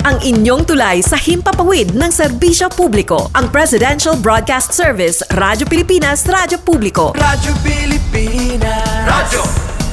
ang inyong tulay sa himpapawid ng serbisyo publiko. Ang Presidential Broadcast Service, Radyo Pilipinas, Radyo Publiko. Radyo Pilipinas. Radyo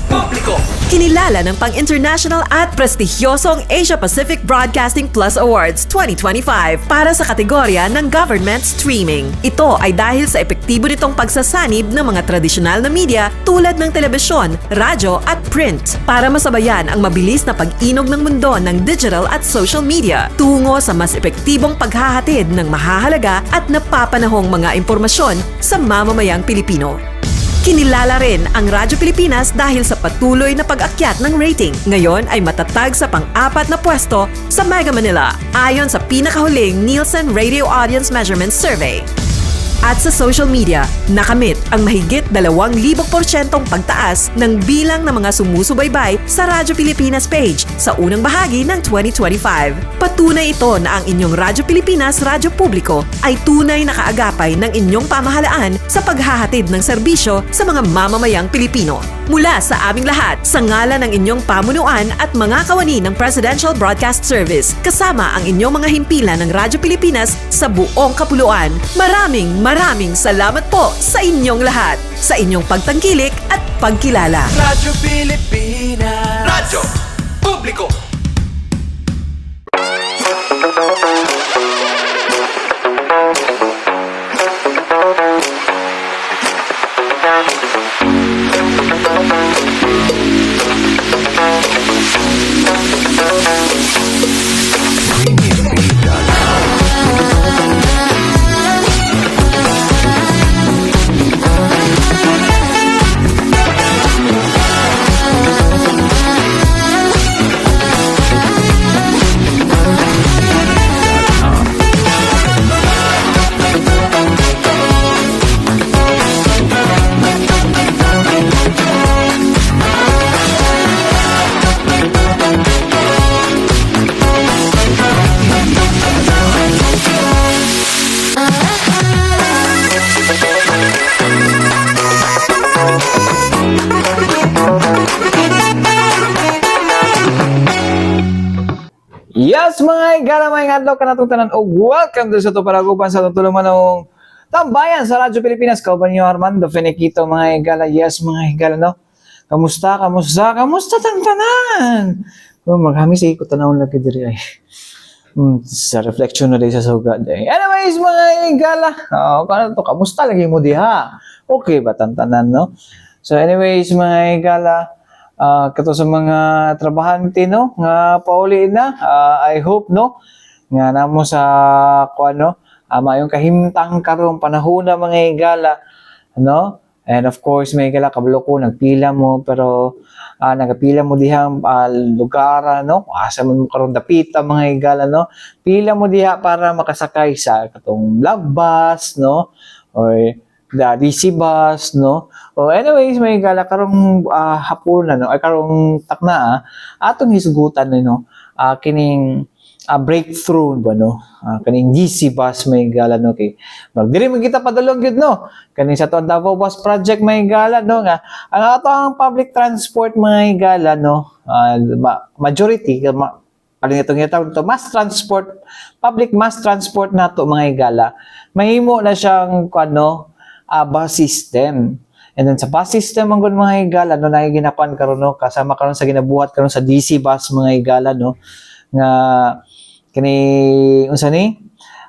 Publiko. Kinilala ng pang-international at prestigyosong Asia Pacific Broadcasting Plus Awards 2025 para sa kategorya ng Government Streaming. Ito ay dahil sa epektibo nitong pagsasanib ng mga tradisyonal na media tulad ng telebisyon, radyo at print para masabayan ang mabilis na pag-inog ng mundo ng digital at social media tungo sa mas epektibong paghahatid ng mahahalaga at napapanahong mga impormasyon sa mamamayang Pilipino. Kinilala rin ang Radyo Pilipinas dahil sa patuloy na pag-akyat ng rating. Ngayon ay matatag sa pang-4 na pwesto sa Mega Manila ayon sa pinakahuling Nielsen Radio Audience Measurement Survey. At sa social media, nakamit ang mahigit 2,000% pagtaas ng bilang ng mga sumusubaybay sa Radyo Pilipinas page sa unang bahagi ng 2025. Patunay ito na ang inyong Radyo Pilipinas, Radyo Publiko ay tunay na kaagapay ng inyong pamahalaan sa paghahatid ng serbisyo sa mga mamamayang Pilipino. Mula sa aming lahat, sa ngalan ng inyong pamunuan at mga kawani ng Presidential Broadcast Service, kasama ang inyong mga himpilan ng Radyo Pilipinas sa buong kapuluan, maraming salamat po sa inyong lahat, sa inyong pagtangkilik at pagkilala. Radyo Pilipinas. Radyo Publiko. Yes, mga igala, mga adlaw ka natong tanan o welcome to sa ito paragupan sa itong tuluman ng tambayan sa Radyo Pilipinas. Kauban niyo Armando Feniquito, mga igala. Yes, mga igala, no? Kamusta tang tanan? Maghami sa ikot tanawon lagi diri ay. Sa reflection na din sa sugad eh. Anyways, mga igala, to kamusta lagi mo diha? Okay ba tantanan, no? So anyways, mga igala, kato sa mga trabahante no nga pauli na I hope no nga namo sa kuano mayong kahimtang karong panahon na mga igala no, and of course mga igala kabalo ko nagpila mo pero nagapila mo dihang lugar no asa man mo karon dapita mga igala no, pila mo diha para makasakay sa katong love bus no or the DC bus, no? O anyways, may gala karong hapon no, ay karong takna atong hisgutan no, kining breakthrough ba no, kaning DC bus may gala no kay magdiri man kita padulong gyud no, kaning sa tuang Davao Bus Project may gala no nga ang ato ang public transport may gala no, majority alin itong itawag to mass transport, public mass transport nato mga igala mahimo na siyang kuno bus system. And then sa bus system ang mga igala no nagiginapan karon no kasama karon sa ginabuhat karon sa DC bus mga igala no nga kini unsa ni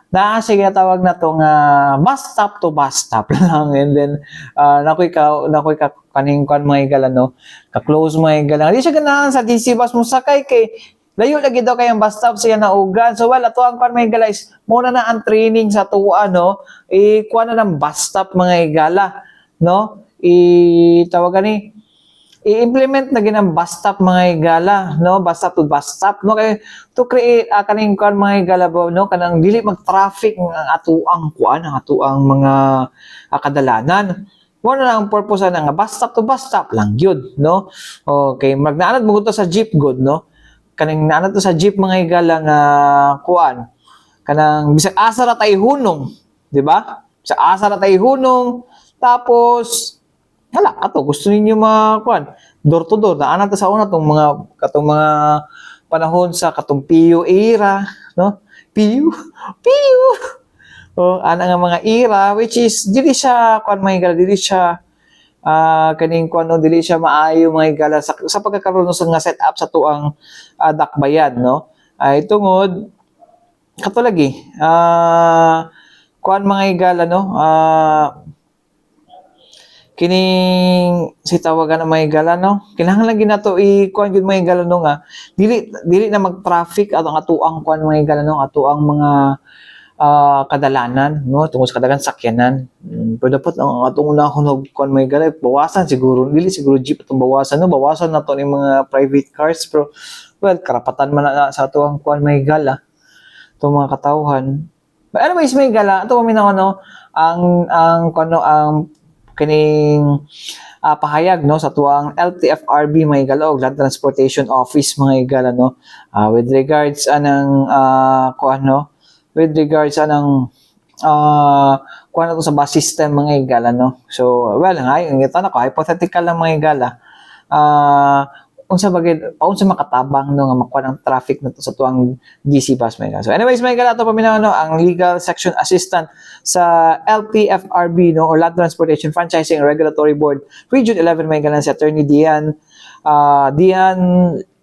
naa siya ginatawag na to nga bus stop to bus stop lang, and then nakoy ka kaning kan mga igala no ka-close mga igala di siya ganahan sa DC bus mo sakay kay layo lagi daw kay ang bus stop siya naugan. So ato ang kan mga igala is muna na ang training sa tuwa no kuha na ng bus stop mga igala no tawagan ni i-implement na ginang bus stop mga igala no, bus stop to bus stop no kay to create kaning kan mga igala ba no kanang dili mag-traffic ang atuang kuan ang atuang mga kadalanan. Mo na ang purpose na nga bus stop to bus stop lang gyud no. Okay, magnaanad mo to sa jeep good no, kaning naanad to sa jeep mga igala nga kuan kanang bisag asa ra tay hunong, di ba? Sa asa ra tay hunong tapos hala ato gusto ninyo kuan door to door na ana ta sa una tong mga panahon sa katong PU era, no? PU. O ana nga mga era which is dili siya kuan mga higala, dili siya kaning kuan no, dili siya maayo mga higala sa pagkakaroon sa nga setup sa tuang dakbayan, no? Ay tungod kato lagi kuan mga higala, no? Kining si tawagan ng mga higala, no? Kinahanglan lagi nato i-kuan gyud mga higala, no, nga dili na mag-traffic atong atuang kuan mga higala, no? Atuang mga kadalanan, no, tungod sa kadagan sakyanan. Pero dapat ang atong unahon kuan mga higala bawasan siguro, dili siguro jeep atong bawasan, no, bawasan nato ni mga private cars, pero well karapatan man na sa atuang kuan mga higala itong mga katawhan. But anyways mga higala, ato paminaw, no, ang kuan, no, ang kining pahayag, no, sa tuang LTFRB mga higala og Land Transportation Office mga higala, no, with regards anang kuan, no, with regards anang kuan nato sa bus system mga higala, no. So well ang ito na ko hypothetical lang mga higala, unsa makatabang, no, nga makuha ng traffic nato sa tuang DC bus mga higala. So anyways mga higala, ato paminaw, no, ang legal section assistant sa LTFRB, no, or Land Transportation Franchising and Regulatory Board Region 11 mga higala, si Attorney Dian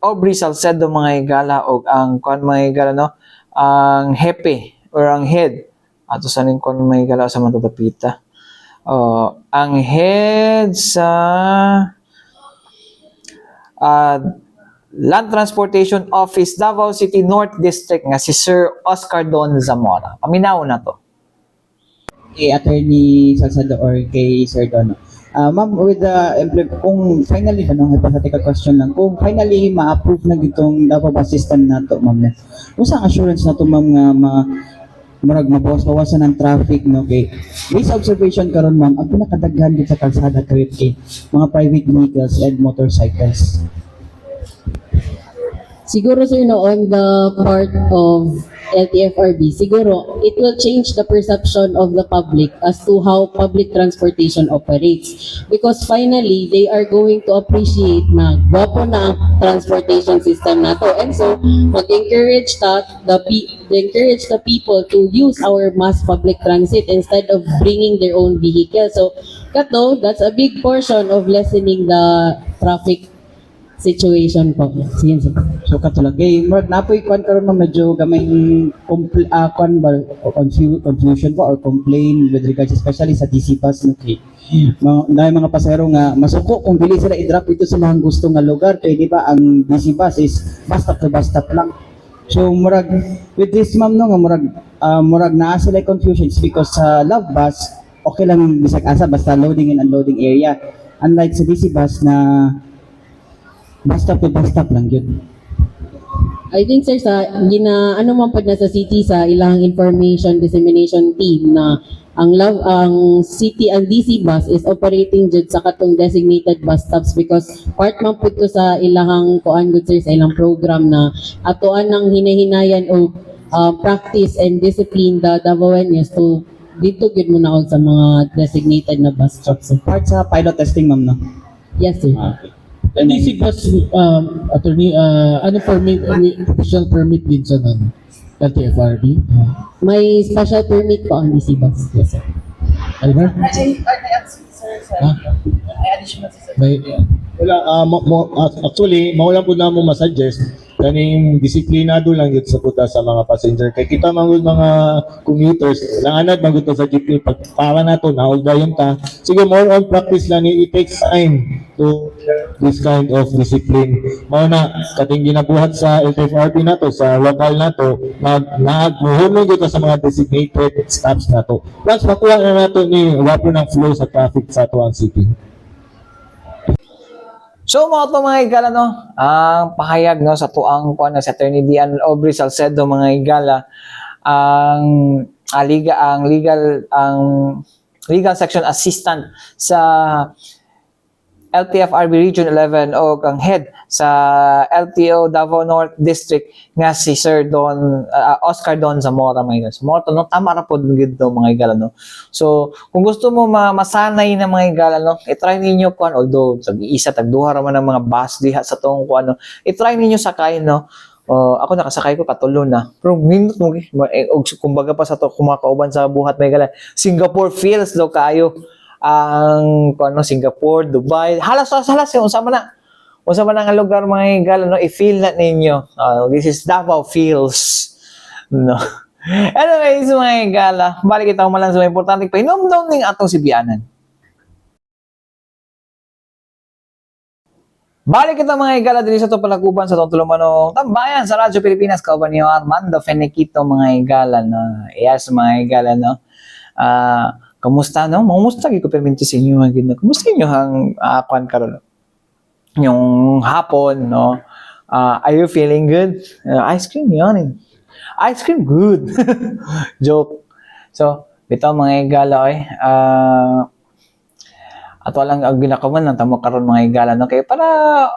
Aubrey Salcedo mga higala, og ang kuan mga higala, no, ang hepe or ang head ato sa ning kuan mga higala sa matutapita, ang head sa Land Transportation Office Davao City North District nga si Sir Oscar Don Zamora. Paminaw na to. Kay Attorney Salcedo or kay Sir Dono. Ma'am, with the kung finally, hypothetical question lang, kung finally ma-approve na itong Davao bus system na to, ma'am, usa ang assurance na to, ma'am, nga mabawas-bawasan ng traffic, no, kay based observation karon, ma'am, ang pinakadaghan dito sa kalsada kay mga private vehicles and motorcycles. Siguro, sir, no, on the part of LTFRB, siguro it will change the perception of the public as to how public transportation operates. Because finally, they are going to appreciate na gwapo na ang transportation system nato. And so, mag-encourage encourage the people to use our mass public transit instead of bringing their own vehicle. So, kato, that's a big portion of lessening the traffic situation po. Sige, sir. So katulag murag napoy kwan karon, ma'am, medyo gamay confusion po or complain with regards especially sa DC bus, no, kay mga pasahero nga masuko kung dili sila i-drop ito sa mga gusto nga lugar, kay di ba ang DC bus is bus stop to bus stop lang. So murag with this, ma'am, no, nga murag naa sila confusions because sa Love Bus okay lang bisag asa basta loading and unloading area, unlike sa DC bus na bus stop to bus stop lang yun. I think, sir, sa ano man pud na sa city sa ilang information dissemination team na ang city ang DC bus is operating jud sa katong designated bus stops because part man pud to sa ilang kuan gud, sir, sa ilang program na atoan nang hinahinayan o practice and discipline the Davaoenes to dito gud mo na sa mga designated na bus stops. Part sa pilot testing, ma'am, no? Yes, sir. Okay. DC bus, attorney, ano permit, official permit din sa LTFRB? May special permit po ang DC bus. Yes, sir. Ano ba? Ha? May, wala, actually, maulang po na mo masuggest kaning disiplinado lang yun sa puta sa mga passenger. Kaya kita mga commuters, langanad maguto sa jeepney, pagpara na to, nauldayon ta. Sige, more on practice lang, it takes time to this kind of discipline. Mao na, kating ginabuhat sa LTFRB na to, sa local na to, nagmuhunong dito sa mga designated stops na to. Plus, makuha na nato ni wapo ng flow sa traffic sa to ang city. So mga higala, no, ang pahayag, no, sa tuang kuan sa Attorney Dian Aubrey Salcedo mga higala, ang legal section assistant sa LTFRB Region 11 o ang head sa LTO Davao North District nga si Sir Oscar Don Zamora mga higala. So mo no, tama ra pod gid to mga higala, no. So kung gusto mo masanay na mga higala, no, i-try ninyo kuan, although sa isa tag duha ra man ang mga bus diha sa tong kuan, no, i-try ninyo sakay, no, Ako nakasakay ko katulo na. Pero minut mo kumbaga pa sa to kumakauban sa buhat may gala. Singapore feels daw kayo ang Singapore, Dubai. Halas yung usama na. Usama na ang lugar mga gala no i-feel na ninyo. This is Davao feels. No. Anyways, mga gala, balik kita malang sa mga importante pa inom-nom ning atong sibianan. Balik kita mga igala din sa ito palaguban sa itong tulumanong tambayan sa Radyo Pilipinas. Kauban niyo Armando Feniquito mga igala no. Yes mga igala no. Kamusta no? Kamusta ko perminti sa inyo mga kamusta inyo hang kwan karon yung hapon no. Are you feeling good? Ice cream yun. Ice cream good. Joke. So, bitaw mga igala at walang ang ginakaman ng tamo karon mga igala no kay para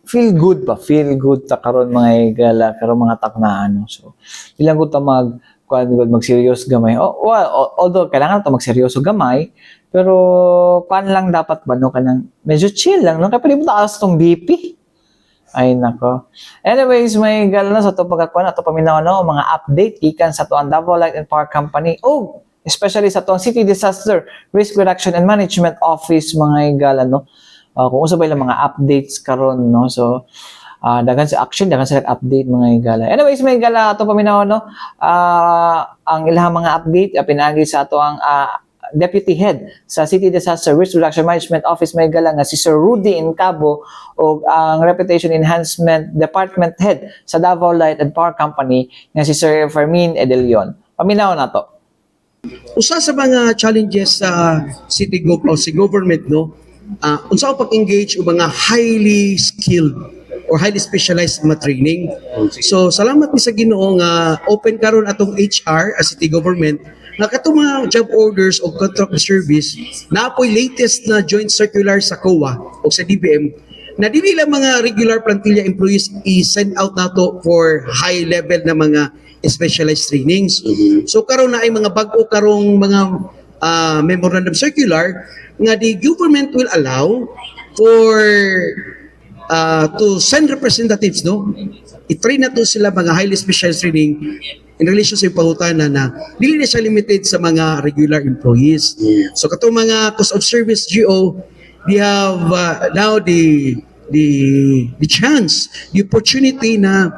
feel good ta karon mga igala karon mga taknaan no. So ilang gud ta mag serious gamay. Although kailangan ta magseryoso gamay pero pan lang dapat ba no kanang medyo chill lang no kay pwede mo taas tong BP. Ay nako. Anyways, may igala na sa to pagkakuan ato paminaw no mga update ikan sa to ang Davao Light and Power Company. Especially sa itong City Disaster Risk Reduction and Management Office mga igala no. Kung usa ba ilang mga updates karon no. So dagan sa action, dagan sa update mga igala. Anyways, mga igala ato paminaw no. Ang ilang mga update pinagi sa ato ang Deputy Head sa City Disaster Risk Reduction Management Office mga igala nga si Sir Rudy Incabo o ang Reputation Enhancement Department Head sa Davao Light and Power Company nga si Sir Fermin Edelion. Paminaw na to. Usa sa mga challenges sa city government no unsa ang pag-engage og mga highly skilled or highly specialized mga training. So salamat mi sa Ginoo nga open karon atong HR as city government nga katong mga job orders o contract service na apoy latest na joint circular sa COA o sa DBM na dili lang mga regular plantilla employees i-send out nato for high level na mga specialized trainings. So karon na ay mga bag-o karong mga memorandum circular nga the government will allow for to send representatives no. I-train na to sila mga highly specialized training in relation sa pangutana na dili na siya limited sa mga regular employees. So katong mga cost of service GO, they have now the chance, the opportunity na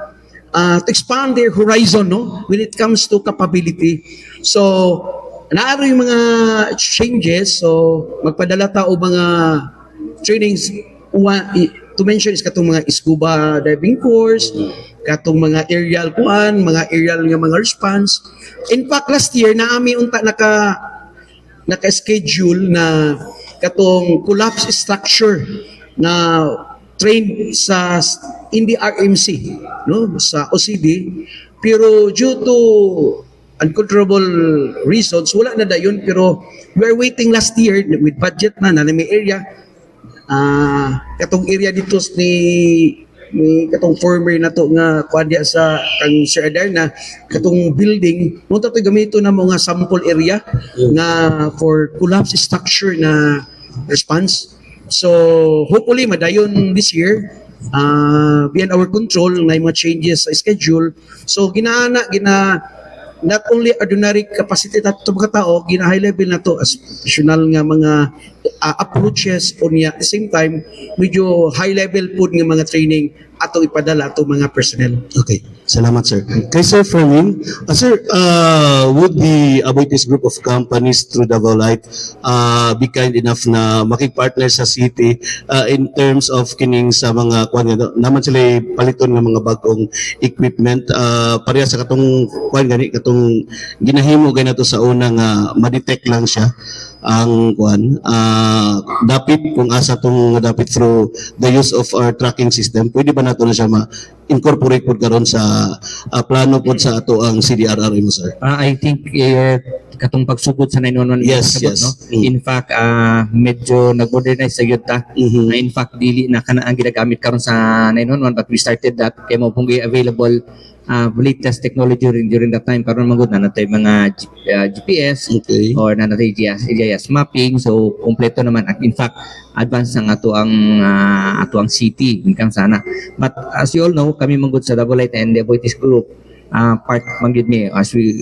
to expand their horizon no when it comes to capability. So naaro yung mga changes, so magpadala ta o mga trainings to mention is katong mga scuba diving course, katong mga aerial mga aerial nga mga response. In fact last year naami unta naka-schedule na katong collapse structure na trained sa in the RMC no sa OCD, pero due to uncontrollable reasons wala na dayon, pero we're waiting last year with budget na may area katong area dito ni katong former na to nga kwadya sa kang Sir Adarna katong building mo to gamito na mga sample area nga for collapse structure na response. So hopefully madayon this year beyond our control na mga changes sa schedule. So gina not only ordinary capacity nato mga tao, gina high level na to as professional nga mga approaches o niya at the same time medyo high level po nga mga training ato ipadala ato mga personnel. Okay, salamat sir. Kay Sir Fermin, sir, would the Aboitiz group of companies through Davao Light be kind enough na makipart-partner sa city in terms of kining sa mga kuan naman sila paliton ng mga bagong equipment pareha sa katong kuan gani katong ginahimo gay nato sa una nga ma-detect lang siya ang kuan dapit kung asa tong dapit through the use of our tracking system, pwede ba nato na siya ma-incorporate pod karon sa plano pod sa ato ang CDRRM sir? I think katong pagsugod sa 911 yes. no? In fact medyo nag-modernize sa yuta in fact dili na kana ang ginagamit karon sa 911 but we started that kay mo pong available latest technology during that time karon magud na natay mga GPS Okay. or na natay GIS mapping, so kompleto naman. In fact, advanced ang ato ang city income sana. But as you all know, kami manggod sa Double Light and the Aboitiz Group, part manggid mi as we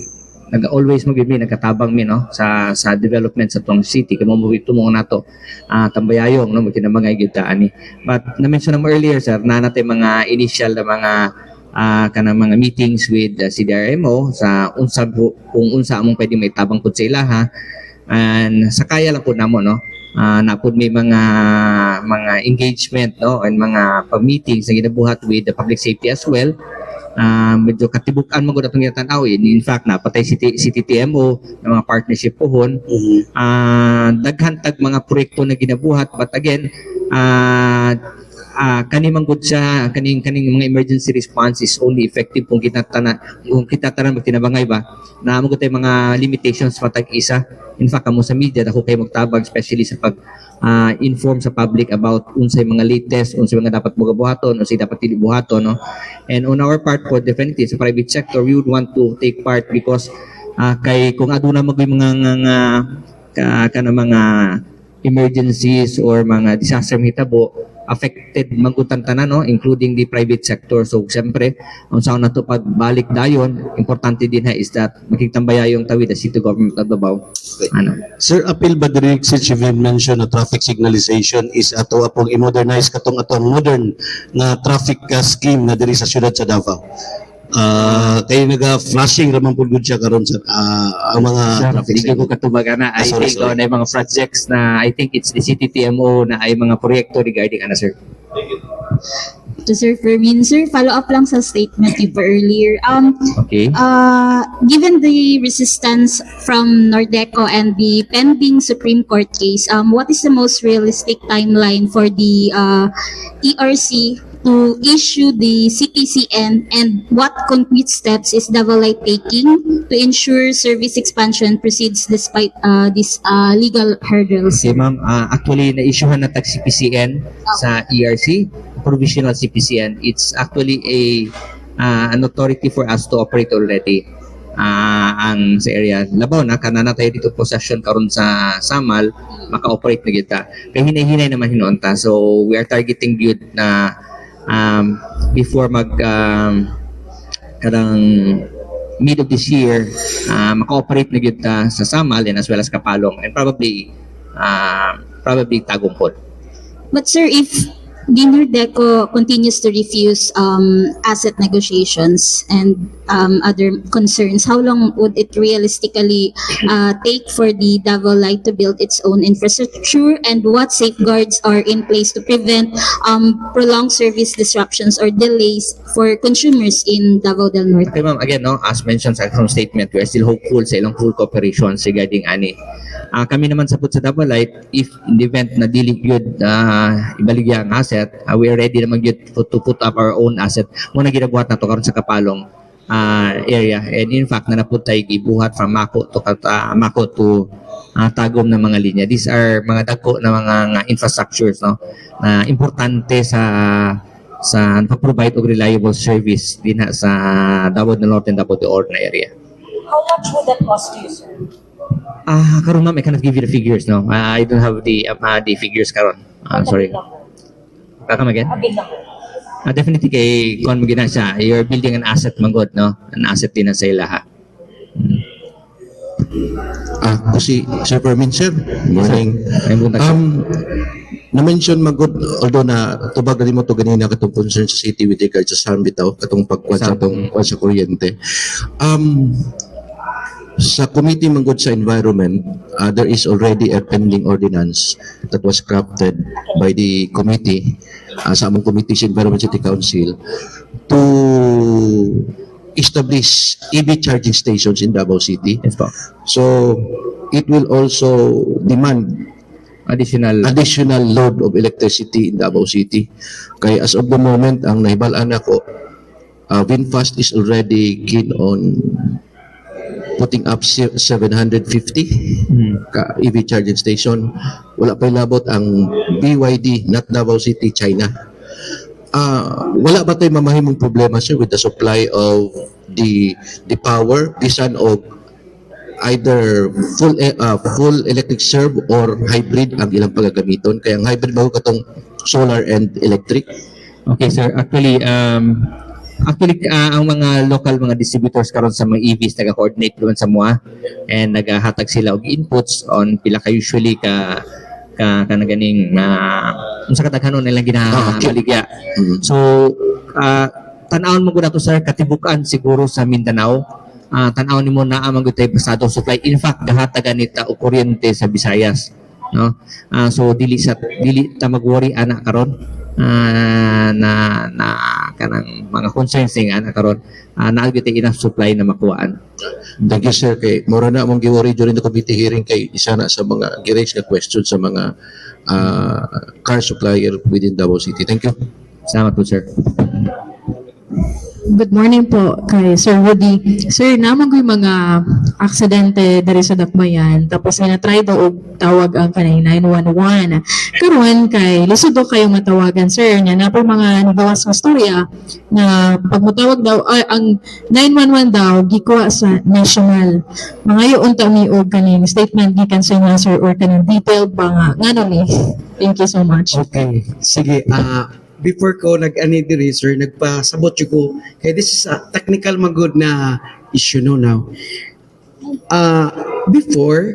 always manggid mi nagkatabang mi no sa development sa tong city kamo mo mo nato tambayayong no kinamangay gyud ta ani. But na-mention mo earlier sir na natay mga initial na mga kanang mga meetings with CDRMO sa kung unsa among pwede may tabang pud sa ilaha, and sakaya lang pud namo no. Napod may mga engagement no and mga pa-meetings na ginabuhat with the public safety as well. Medyo katibukan mo gud atong gitan-awin. In fact, napatay CTTMO ng mga partnership pohon. Daghan tag mga proyekto na ginabuhat, but again, kani manggod siya kaning mga emergency response is only effective kung kita tanan magtinabangay ba na manggod tay mga limitations patag isa. In fact, kamo sa media dako kay magtabag, especially sa pag inform sa public about unsay mga latest, unsay mga dapat mo buhaton, unsay dapat dili buhaton no. And on our part po, definitely sa private sector, we would want to take part because kay kung aduna magay mga emergencies or mga disaster mahitabo, affected magutan tanan no, including the private sector. So siyempre unsa na to pagbalik dayon, importante din ha is that makigtambaya yung tawid the city government of Davao. Sir, appeal ba diri since you mentioned na traffic signalization is ato apong i-modernize katong atong modern na traffic scheme na diri sa syudad sa Davao. Kay naga-flashing raman pud gud siya karon sa ang mga traffic Hindi ko katubagan na. I think sorry. na mga projects na I think it's the CTTMO na ay mga proyekto regarding sir. To Sir Fermin. Sir, follow up lang sa statement you earlier. Okay. Given the resistance from Nordeco and the pending Supreme Court case, what is the most realistic timeline for the ERC to issue the CPCN, and what concrete steps is Davao Light taking to ensure service expansion proceeds despite these legal hurdles? Okay, ma'am. Actually, na-issuehan na tag CPCN sa ERC, provisional CPCN. It's actually an authority for us to operate already. Ang sa area labaw na kanana tayo dito possession karon sa Samal, maka-operate na kita. Kaya hinay-hinay naman hinuunta. So, we are targeting good na before karang mid of this year, maka-operate na gyud ta sa Samal and as well as Kapalong, and probably Tagum po. But sir, if the Nordeco continues to refuse asset negotiations and other concerns, how long would it realistically take for the Davao Light to build its own infrastructure, and what safeguards are in place to prevent prolonged service disruptions or delays for consumers in Davao del Norte? Okay, ma'am, again, no, as mentioned sa akong statement, we are still hopeful sa ilang full cooperation regarding ani. Kami naman sa Davao Light, if in the event na dili gyud ibaligya ang asset, we are ready naman gyud to put up our own asset. Muna ginabuhat na to karon sa Kapalong area, and in fact na naputay gibuhat from Mako to Tagum na mga linya. These are mga dagko na mga infrastructures no na importante sa pag-provide og reliable service din sa Davao del Norte and Davao del Orne area. How much would that cost you, sir? Karon ma'am, I cannot give you the figures, no. I don't have the figures karon. Sorry. Come again? A big number. Definitely kay kon mo gina siya. You're building an asset manggod, no. An asset din na sa ilaha. Ako si Sir Fermin, sir. Morning. Na-mention magod, although na tubag rin mo to ganina katong concern sa city with regard sa SARM bitaw, katong pagkuhan sa itong sa kuryente. Sa committee manggod sa environment, there is already a pending ordinance that was crafted by the committee, sa among committee sa Environment City Council, to establish EV charging stations in Davao City. Yes po. So, it will also demand additional load of electricity in Davao City. Kaya as of the moment, ang nahibalaan ako, VinFast is already keen on putting up 750 ka EV charging station. Wala pa labot ang BYD, not Davao City, China. wala ba tayo mamahimong problema sir with the supply of the power bisan og either full electric serve or hybrid ang ilang pagagamiton, kaya ang hybrid ba katong solar and electric? Okay sir, actually ang mga local mga distributors karon sa mga EVs naga-coordinate naman sa MOA and nagahatag sila og inputs on pila ka usually ka ganing unsa kadaghanon nilang ginabaligya. So tan-awon mo gud ato sir katibukan siguro sa Mindanao. Tan-awon nimo naa man gud tay pasado supply. In fact gahatagan nita og kuryente sa Visayas, no? So dili ta mag-worry ana karon na kanang mga concerns ning ana karon naagit enough supply na makuhaan. Thank you sir, kay mura na among giwori during the committee hearing kay isa na sa mga gi-raise nga question sa mga car supplier within Davao City. Thank you. Salamat po sir. Good morning po kay Sir Woody. Sir, naman ko yung mga aksidente dari sa Dakbayan. Tapos na-try daw og tawag ang kanay 911. Karon kay lisod daw kayong matawagan sir. Nya na po mga nabawas nga storya na pag matawag daw ang 911 daw gikuha sa national. Mga unta mi og kaning statement gikan sa inyo sir or kanang detailed ba nga ngano ni. Thank you so much. Okay. Sige, before ko nag-ani diri sir, nagpasabot ko kay this is a technical magud na issue no now. Before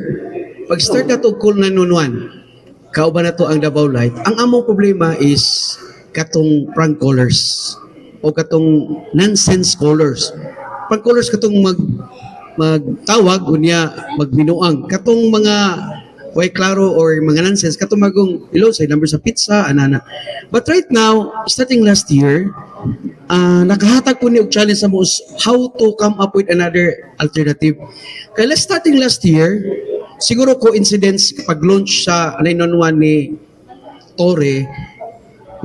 pag start na to call 911, kauban na to ang Davao Light. Ang among problema is katong prank callers o katong nonsense callers. Prank callers katong magtawag unya magbinuang katong mga way klaro or mga nonsense katumagong hello say number sa pizza anana. But right now starting last year nakahatag ko ni og challenge sa mo how to come up with another alternative. Kaya starting last year siguro coincidence pag-launch sa 911 ni Torre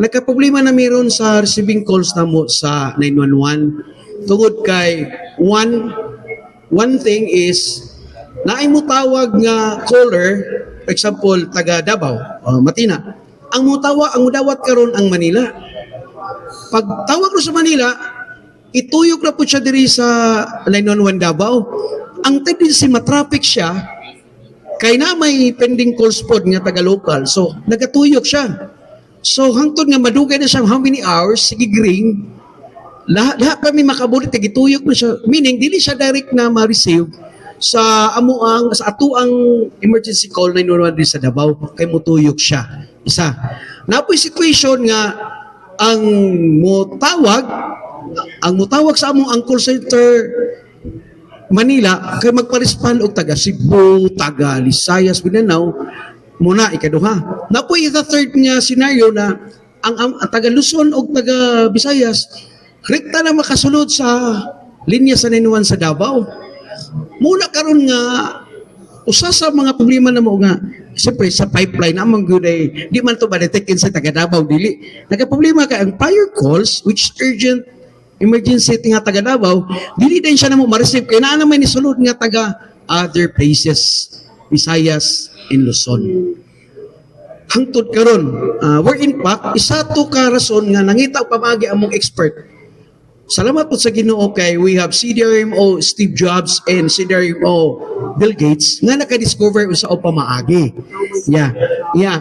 nagka-problema na meron sa receiving calls na mo sa 911 tungod kay one thing is naay mo tawag nga caller, for example, taga Davao, Matina. Ang mudawat karon ang Manila. Pag tawag ro sa Manila, ituyok na po siya diri sa 911 Davao. Ang tendency matraffic siya, kay na may pending calls pod nga taga local. So, nagatuyok siya. So, hangtod nga madugay na siya how many hours, sige ring, lahat kami makabulit, tagituyok na siya. Meaning, dili siya direct na ma-receive sa atuang emergency call 911 sa Davao kay mutuyok siya. Isa. Napoy situation nga ang mutawag sa among ang call center Manila kay magpa-respond og taga Cebu, taga Visayas, Mindanao muna ikaduha. Napoy the third nga scenario na ang taga Luzon og taga Visayas rekta na makasulod sa linya sa 911 sa Davao. Muna karon nga usa sa mga problema na mo nga siyempre sa pipeline among good ay di man to ba detectin sa taga Davao dili nagka-problema ka ang prior calls which urgent emergency nga taga Davao dili din siya namo ma-receive kay naa naman ni sulod nga taga other places Visayas and Luzon. Hangtod karon we're in fact isa to ka rason nga nangita pamagi among expert. Salamat po sa Ginoo kay we have CDRMO Steve Jobs and CDRMO Bill Gates nga naka-discover usa o pamaagi. Yeah.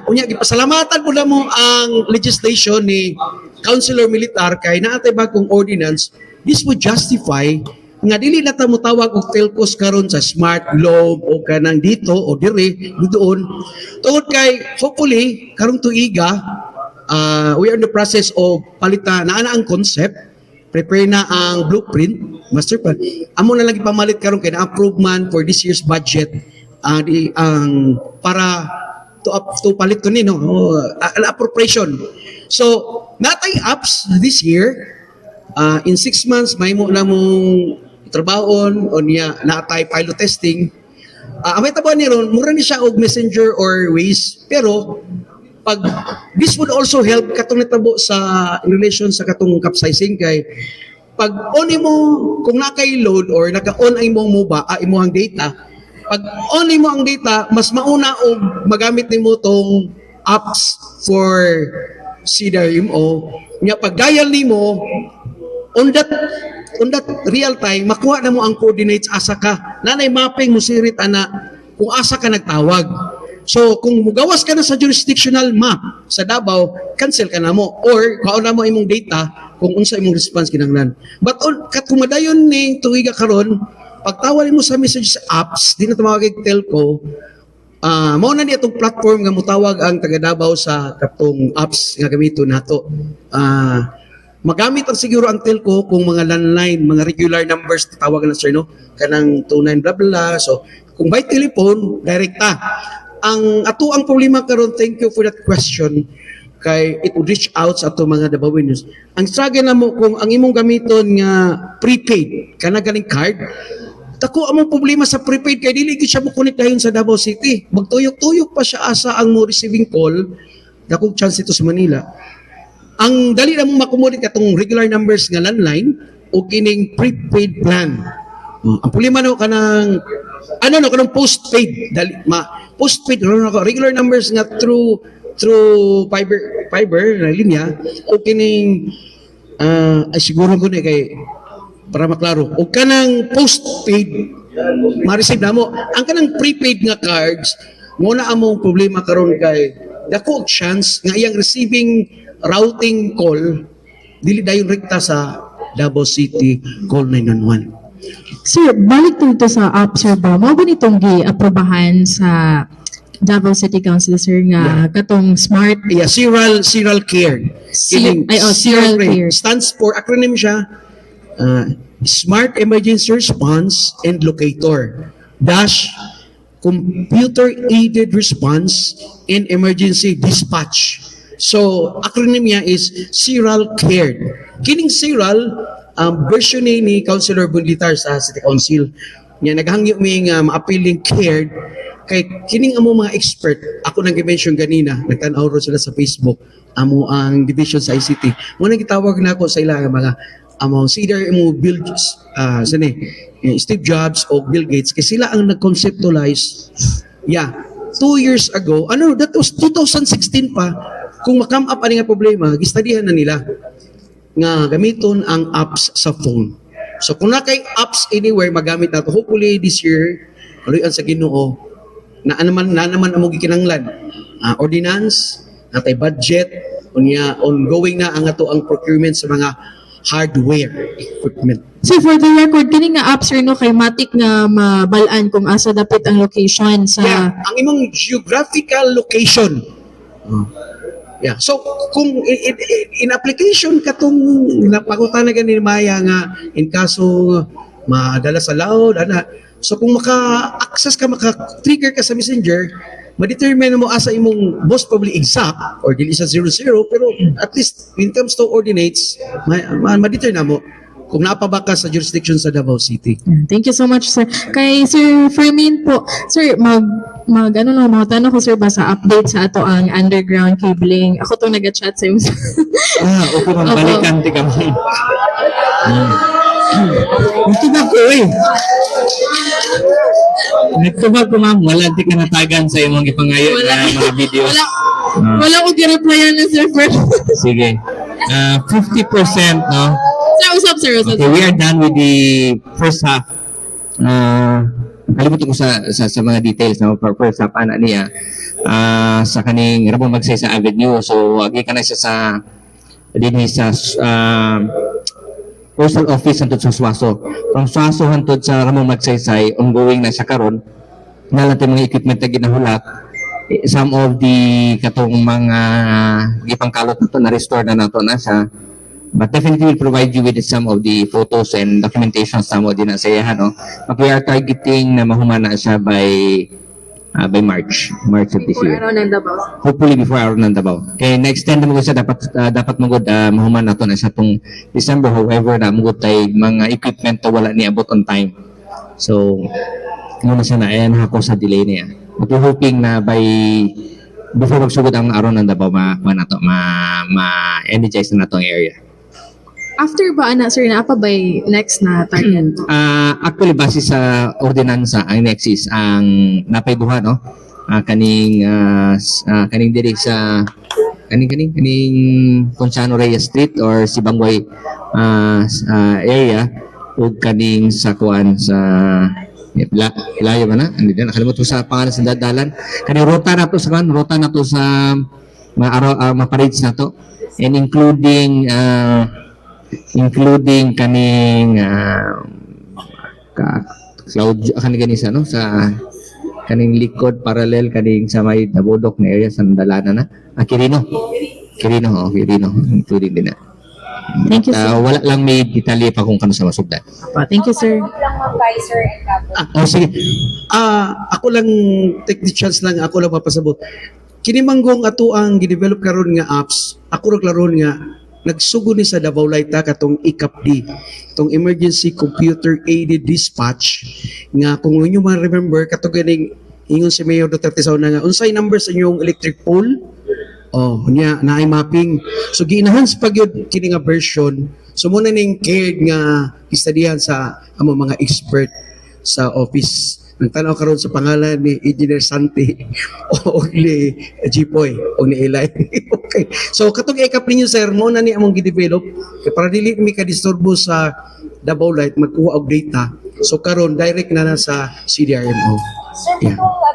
Unya gipasalamatan po na mo ang legislation ni Councilor Militar kay naatay bagong ordinance. This would justify nga dili na ta mo tawag og telcos karon sa Smart Globe o kanang dito o dire doon. Tungod kay hopefully karong tuiga we are in the process of palita na ang concept. Prepare na ang blueprint, master plan. Amo na lang ipamalit karon kay na-approve man for this year's budget para to palit ko ni no appropriation. So, natay apps this year in 6 months may mo na mong trabahon o niya natay pilot testing. May tabo ni ron mura ni siya og messenger or ways pero pag this would also help katong natabo sa in relation sa katong capsizing kay pag on mo kung nakay load or naka-on ay imong imong data pag on mo ang data mas mauna og magamit nimo tong apps for CDRMO, nya pag dial nimo on that real time makuha na mo ang coordinates asa ka. Nanay mapping mo sirit ana kung asa ka nagtawag. So kung mugawas ka na sa jurisdictional map sa Davao, cancel ka na mo or kaon na mo imong data kung unsa imong response kinahanglan. But kat kumadayon ni tuiga karon, pagtawag mo sa message apps, di na tumawag kay telco, mao na ni atong platform nga mutawag ang taga Davao sa katong apps nga gamiton nato. Magamit ang siguro ang telco kung mga landline, mga regular numbers tawag na sir no, kanang 29 blah blah. So kung by telephone, direkta. Ang problema karon, thank you for that question, kay it would reach out sa ato mga Davaoenos. Ang struggle na mo kung ang imong gamiton nga prepaid kana galing card, tako among problema sa prepaid kay dili gyud siya mo connect dayon sa Davao City. Magtuyok-tuyok pa siya asa ang mo receiving call, dakong chance ito sa Manila. Ang dali na mong makomodik katong regular numbers nga landline o kining prepaid plan. Ang problema no kanang kanang postpaid postpaid regular numbers nga through fiber na linya o kining siguro ko ni kay para maklaro o kanang postpaid ma-receive na mo ang kanang prepaid nga cards mo na among problema karon kay dako chance nga iyang receiving routing call dili dayon rekta sa Davao City call 911. Sir, balik dito sa app, sir ba? Mo ba nitong gi-aprobahan sa Davao City Council, sir, nga katong smart? Yeah, Serial Care. Serial Care. Stands for, acronym siya, Smart Emergency Response and Locator dash Computer Aided Response and Emergency Dispatch. So, acronym niya is Serial Care. Kining serial, version ni Councilor Bunlitar sa City Council. Niya naghangyo mi nga ma-appealing cared kay kining amo mga expert. Ako nang gi-mention ganina, nagtan-aw ro sila sa Facebook amo ang division sa ICT. Mo nang gitawag na ako sa ila mga amo either imo Bill Steve Jobs o Bill Gates kasi sila ang nag-conceptualize. 2 years ago, that was 2016 pa, kung ma-come up ani nga problema, gistudihan na nila nga gamiton ang apps sa phone. So kung na kay apps anywhere magamit nato, hopefully this year maluyan sa Ginoo na naman amo gikinahanglan. Ordinance, natay budget, unya ongoing na ang ato ang procurement sa mga hardware equipment. So for the record, kini nga apps, sir, no, kay matik nga mabalaan kung asa dapat ang location sa ang imong geographical location. So kung in application katong napakutan na ganin Maya nga in kaso madala sa loud so kung maka-access ka, maka-trigger ka sa messenger, ma-determine mo asa imong most probably exact or dili sa 00 pero at least when it comes to ordinates ma-determine na mo kung napaba ka sa jurisdiction sa Davao City. Thank you so much, sir. Kay Sir Fermin po, sir, mga tanong ko, sir, ba sa update sa ato ang underground cabling. Ako to nag-chat sa iyo. Okay, balikan ti kami. Nagtubag ko Nagtubag ko, ma'am. Wala di ka natagan sa imong ipangayon na mga videos. Wala ko gi-replyan na, sir. Sige. 50%, no? Sir, usap, sir. Okay, we are done with the first half. Kalimutan ko sa mga details na first half ana niya sa kaning Ramon Magsaysay Avenue. So agi ka na siya sa dinhi sa postal office hantod sa Suaso. From Suaso hantod sa Ramon Magsaysay, ongoing na siya karon. Nalatay mga equipment na ginahulak. Some of the katong mga gipangkalot nato na restore na nato na siya. But definitely will provide you with some of the photos and documentation sa mo din sa iyahan, no? But we are targeting na mahumana siya by March of this year. Hopefully before araw ng Davao. Okay, na-extend na mo siya dapat magud mahumana to na siya tong December. However, na magud tay mga equipment to wala ni abot on time. So, muna siya na ayan ako sa delay niya. But we're hoping na before magsugod ang araw ng Davao ma-energize na natong area. After ba, sir, na pa by next na target? Actually, base sa ordinansa, ang next is ang napay duha, no? Kaning diri sa kaning Ponciano Reyes Street or Sibangway area ug kaning sa kuan sa Layo ba na? Hindi na nakalimutan ko sa pangalan sa dalan. Kaning ruta na to sa mga parades na to, and including kaning cloud kaning sa kaning likod parallel kaning sa may Nabudok na area sa dalanan na Quirino, including din na. Thank you, sir. Wala lang may detalye pa kung kano sa masugdan. Thank you, sir. Lang mga Kaiser and Capo. Sige. Ako lang take the chance lang, ako lang mapasabot. Kinimanggong ato ang gidevelop karon nga apps, ako ra klaron nga nagsugo ni sa Davao Light katong ICAPD, itong Emergency Computer Aided Dispatch nga kung inyo ma-remember katong ganing ingon si Mayor Duterte sa una nga unsay number sa inyong electric pole. Niya naay mapping. So gi-enhance pag yun kini nga version. So muna ning cared nga istadihan sa amo mga expert sa office. Nagtanaw karon sa pangalan ni Engineer Santi o ni Jipoy o ni Eli. Okay. So katong ikap ninyo sir, mo na ni among gi-develop para dili mi ka disturbo sa Davao Light magkuha og data. So karon direct na sa CDRMO. Sir,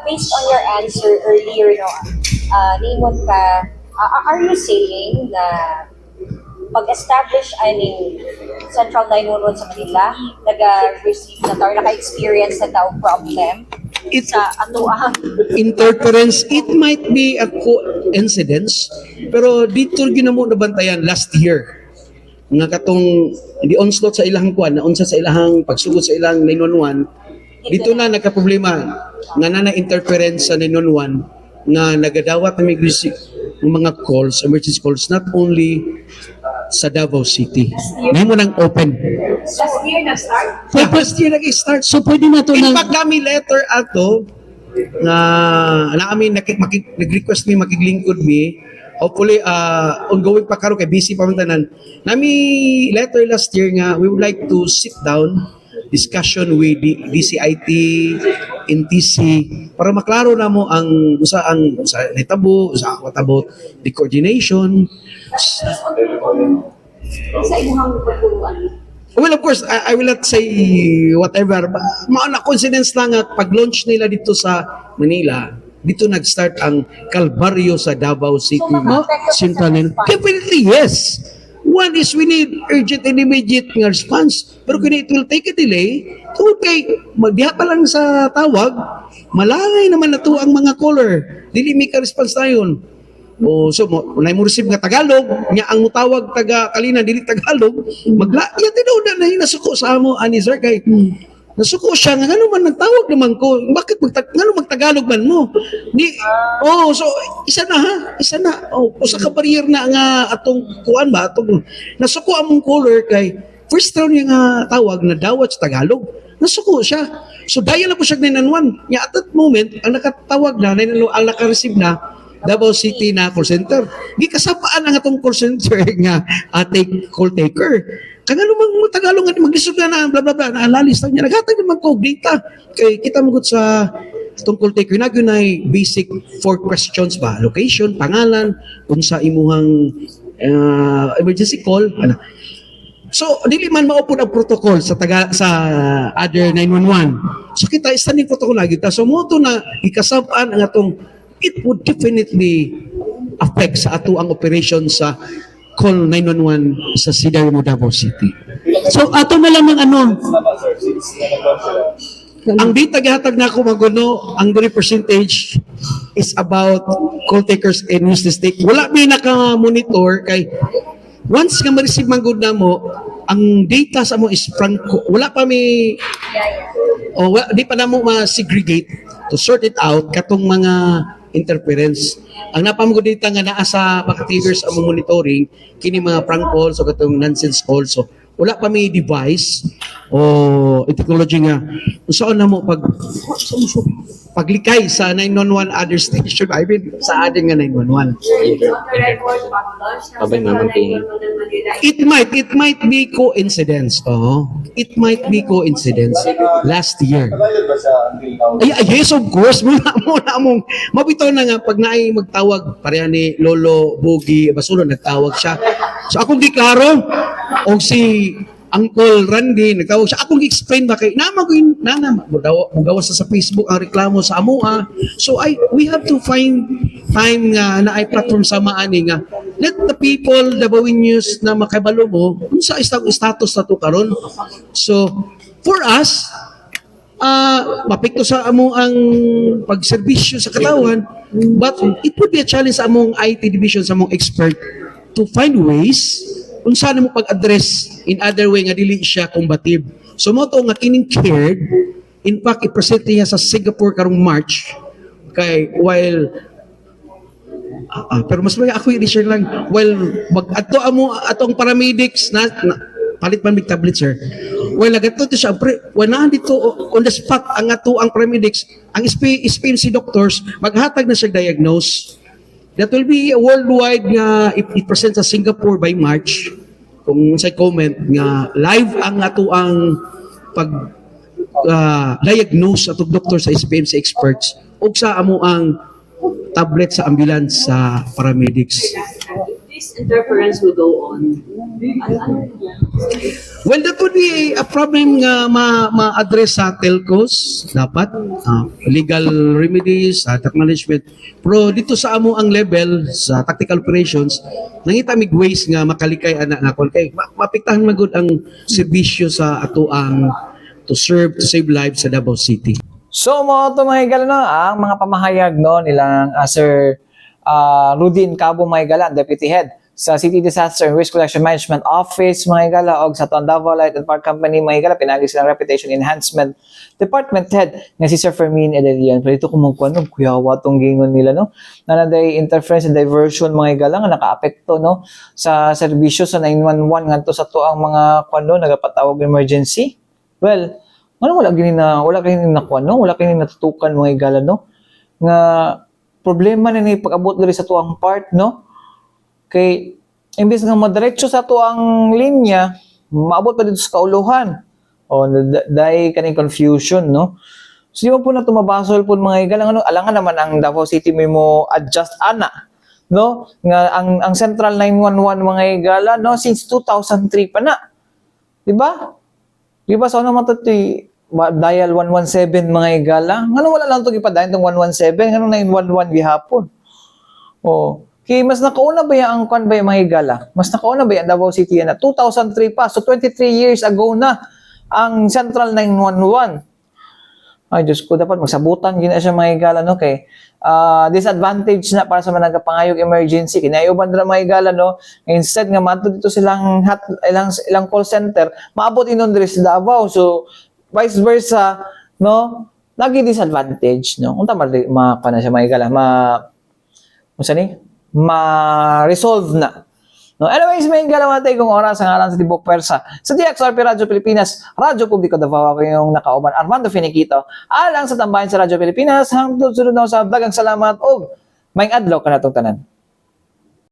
based on your answer earlier, Nimon ka, are you saying na pag-establish aning Central 911 sa Manila, nag-receive na tayo, naka-experience na tayo problem sa atuang Interference, it might be a coincidence, pero dito ginamo nabantayan last year nga katong di onslaught sa ilang kuan, na unsa sa ilang pagsugod sa ilang 911, dito na nagka-problema nga na interference sa 911 nga nagadawat ng mga calls, emergency calls, not only sa Davao City. Ngayon mo nang open. last year na-start? Last year nag-start. So pwede na to In fact, kami letter ato na amin nag-request mi makiglingkod mi. Hopefully, ongoing pa karon kay busy pa man tanan. Nami letter last year nga we would like to sit down discussion with DCIT, NTC para maklaro na mo ang usa nitabo, usa katabot the coordination. Sa imuhang pagturuan. Well, of course, I will not say whatever. Maana coincidence lang at pag-launch nila dito sa Manila, dito nag-start ang Kalbaryo sa Davao City. Central. Definitely, yes. One is we need urgent and immediate response. Pero kung it will take a delay, okay, magdiha pa lang sa tawag, malangay naman na to ang mga caller. Dili may ka-response na yun. So, unay mo receive nga Tagalog, niya ang mutawag taga kalina, dili Tagalog, yan tinuda na yung nasuko sa amo, ani sir, kay nasuko siya, nga ano man nagtawag naman ko, bakit magtagalog man mo? So, isa na. Usa ka barrier na nga atong kuan ba, atong nasuko among caller kay first round niya nga tawag na dawat sa Tagalog, nasuko siya. So, dial na po siya 911. Nya at that moment, ang nakatawag na, ang naka-receive na, Davao City na call center. Di kasapaan ang atong call center nga call taker. Kaya naman Tagalog nga maglisod na bla bla bla na alalis lang niya. Naghatag naman ko data. Kay kita mo sa atong call taker na gunay basic 4 questions ba? Location, pangalan, unsa imuhang emergency call. So, dili man maupod ang protocol sa other 911. So, kita standing protocol lagi. So, mo to na ikasapaan ang atong it would definitely affect sa ato ang operation sa call 911 sa CDRMO Davao City. So ato na lang ng ano. Ang data gihatag na ako maguno, ang percentage is about call takers and use the stake. Wala may naka-monitor kay once nga ma-receive man gud namo, ang data sa mo is franco. Wala pa may di pa namo ma-segregate to sort it out katong mga interference. Ang napamugod dito nga naa sa mga triggers ang monitoring kini mga prank calls o katong nonsense calls. So wala pa may device o technology nga saan na mo paglikay sa 911 other station, I mean sa atin nga 911. It might be coincidence. It might be coincidence. Last year. Yes, of course. Muna mong mabitaw na nga pag naay magtawag pareha ni Lolo Bogi Basulo nagtawag siya. So akong giklaro o si Uncle Randy nagtawag siya. Akong explain ba kay mugawas sa Facebook ang reklamo sa amoa. So we have to find time nga na ay platform sa maani nga let the people Davao News na makabalo mo sa status na to karon. So for us mapikto sa amo ang pagserbisyo sa katawan, but it would be a challenge sa among IT division sa among expert to find ways kung saan mo pag-address in other way nga dili siya combative. So mo to nga kining cared, in fact i-present niya sa Singapore karong March kay while pero mas may ako i-share lang while ato atong paramedics na palit man big tablet sir. Well, nagato to siya, wala dito on the spot ang ato ang paramedics, ang SPMC doctors maghatag na siya diagnose. That will be a worldwide nga i-present sa Singapore by March. Kung sa comment nga live ang ato ang pag diagnose atong doctor sa SPMC experts ug sa amo ang tablet sa ambulance sa paramedics. This interference will go on. Well, that would be a problem nga ma-address sa telcos. Dapat legal remedies, attack management. Pero dito sa amo ang level sa tactical operations, nangita mig ways nga makalikay ana nga kon kay mapiktahan magud ang serbisyo sa ato ang to save lives sa Davao City. So mo to mga higala no, ang mga pamahayag no nilang Sir Rudin Cabo Mahigala, Deputy Head sa City Disaster and Risk Reduction Management Office Mahigala og sa Davao Light and Park Company Mahigala pinagi silang Reputation Enhancement Department Head nga si Sir Fermin Edelian. Pero ito kung kuyawa tong gingon nila no na naday interference and diversion Mahigala nga nakaapekto no sa serbisyo sa 911 ngadto sa to ang mga nagapatawag emergency. Well, wala kini natutukan Mahigala no nga problema na ni pag-abot diri sa tuang part no kay imbes nga madiretso sa tuang linya maabot pa dito sa kauluhan o dahil kaning confusion no so di ba po na tumabasol po mga higala alangan naman ang Davao City may mo adjust ana no nga ang Central 911 mga higala no since 2003 pa na di ba sa una matati dial 117 mga higala. Wala lang ito ipadayan itong 117. 911 gihapon. Okay, mas nakauna ba yung mga higala? Mas nakauna ba yung Davao City na? 2003 pa. So 23 years ago na ang Central 911. Ay, Diyos ko, dapat magsabutan gina siya mga higala, no? Kay disadvantage na para sa mga nagapangayog emergency. Kinayuban na mga higala, no? Instead nga, mato dito silang ilang call center, maabot inon diri sa Davao. So, vice versa, no? Lagi disadvantage, no? Kung tama na siya mahigala, ma-resolve na. No? Anyways, may higala matay kung oras ang alam sa Tibok Persa. Sa DXRP Radyo Pilipinas, Radyo Publiko Davao, ako yung nakauban, Armando Finiquito. Alang sa tambayan sa Radyo Pilipinas, hangtod sunod na sa dagang salamat o may adlaw ka na itong tanan.